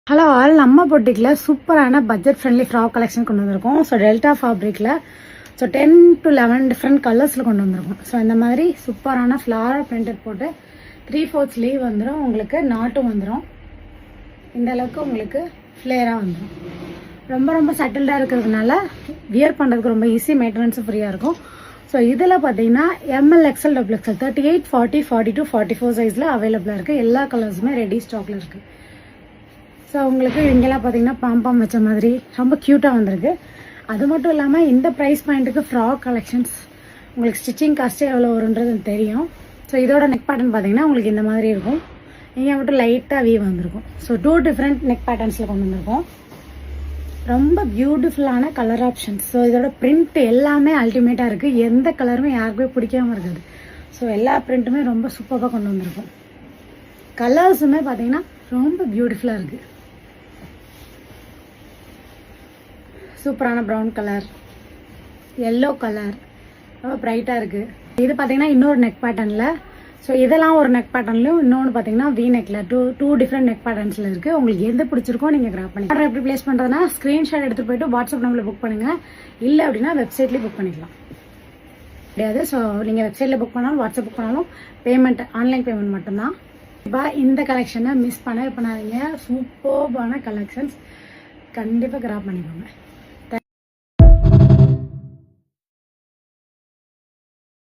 Hello all, நம்ம பொட்டிக்கில் சூப்பரான budget friendly frock collection கொண்டு வந்திருக்கோம். ஸோ டெல்டா ஃபேப்ரிக்கில் 10 to 11 டிஃப்ரெண்ட் கலர்ஸில் கொண்டு வந்திருக்கோம். ஸோ இந்த மாதிரி சூப்பரான ஃப்ளாரல் பிரிண்டட் போட்டு 3/4 ஸ்லீவ் வந்துடும். உங்களுக்கு நாட்டும் வந்துடும். இந்த அளவுக்கு உங்களுக்கு ஃப்ளேராக வந்துடும். ரொம்ப ரொம்ப சட்டில்டாக இருக்கிறதுனால வியர் பண்ணுறதுக்கு ரொம்ப ஈஸி, மெயின்டெனன்ஸும் ஃப்ரீயாக இருக்கும். ஸோ இதில் பார்த்தீங்கன்னா ML, XL, XXL 38, 40, 42, 44 சைஸில் அவைலபிளாக இருக்குது. எல்லா கலர்ஸுமே ரெடி ஸ்டாக்கில் இருக்குது. ஸோ உங்களுக்கு இங்கெல்லாம் பார்த்தீங்கன்னா பாம்பாம் வச்ச மாதிரி ரொம்ப க்யூட்டாக வந்திருக்கு. அது மட்டும் இல்லாமல் இந்த ப்ரைஸ் பாயிண்ட்டுக்கு ஃப்ராக் கலெக்ஷன்ஸ் உங்களுக்கு ஸ்டிச்சிங் காஸ்ட்டு எவ்வளோ வருன்றது தெரியும். ஸோ இதோட நெக் பேட்டர்ன் பார்த்தீங்கன்னா உங்களுக்கு இந்த மாதிரி இருக்கும். இங்கே மட்டும் லைட்டாக வீ வந்திருக்கும். ஸோ 2 டிஃப்ரெண்ட் நெக் பேட்டர்ன்ஸில் கொண்டு வந்திருக்கோம். ரொம்ப பியூட்டிஃபுல்லான கலர் ஆப்ஷன்ஸ். ஸோ இதோட பிரிண்ட் எல்லாமே அல்டிமேட்டாக இருக்குது. எந்த கலருமே யாருக்குமே பிடிக்காமல் இருக்காது. ஸோ எல்லா பிரிண்ட்டுமே ரொம்ப சூப்பராக கொண்டு வந்திருக்கும். கலர்ஸுமே பார்த்தீங்கன்னா ரொம்ப பியூட்டிஃபுல்லாக இருக்குது. சூப்பரான ப்ரௌன் கலர், எல்லோ கலர், ரொம்ப ப்ரைட்டாக இருக்குது. இது பார்த்தீங்கன்னா இன்னொரு நெக் பேட்டர்னில். ஸோ இதெல்லாம் ஒரு நெக் பேட்டர்ன்லையும், இன்னொன்று பார்த்தீங்கன்னா வி நெக்கில் டூ டிஃப்ரெண்ட் நெக் பேட்டர்ன்ஸில் இருக்குது. உங்களுக்கு எந்த பிடிச்சிருக்கோ நீங்கள் கிராப் பண்ணி ஆர்டர் எப்படி ப்ளேஸ் பண்ணுறதுனா ஸ்க்ரீன்ஷாட் எடுத்துகிட்டு போய்ட்டு வாட்ஸ்அப் நம்பரில் புக் பண்ணுங்கள். இல்லை அப்படின்னா வெப்சைட்லேயே புக் பண்ணிக்கலாம் கிடையாது. ஸோ நீங்கள் வெப்சைட்டில் புக் பண்ணாலும் வாட்ஸ்அப் புக் பண்ணாலும் பேமெண்ட் ஆன்லைன் பேமெண்ட் மட்டும்தான். இப்போ இந்த கலெக்ஷனை மிஸ் பண்ணாதீங்க. சூப்பர்பான கலெக்ஷன்ஸ் கண்டிப்பாக கிராப் பண்ணிக்கோங்க.